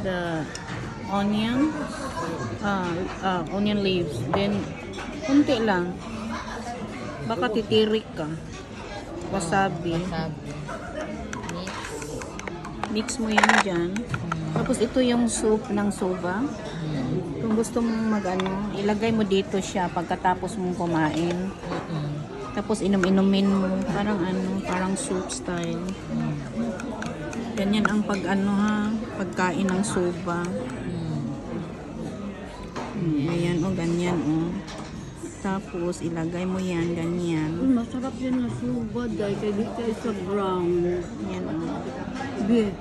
the onion, onion leaves. Then, kunti lang. Baka titirik ka. Wasabi. Wasabi. Mix. Mix mo yan dyan. Tapos ito yung soup ng soba. Kung gusto mong mag-ano, ilagay mo dito siya pagkatapos mong kumain. Tapos inom-inumin mo. Parang soup style. Ganyan ang pagkain ng soba. Ayan o, ganyan o. Tapos ilagay mo yan, ganyan. Masarap yun na suba dahil kaya di tayo sa brown. Yan o. Be.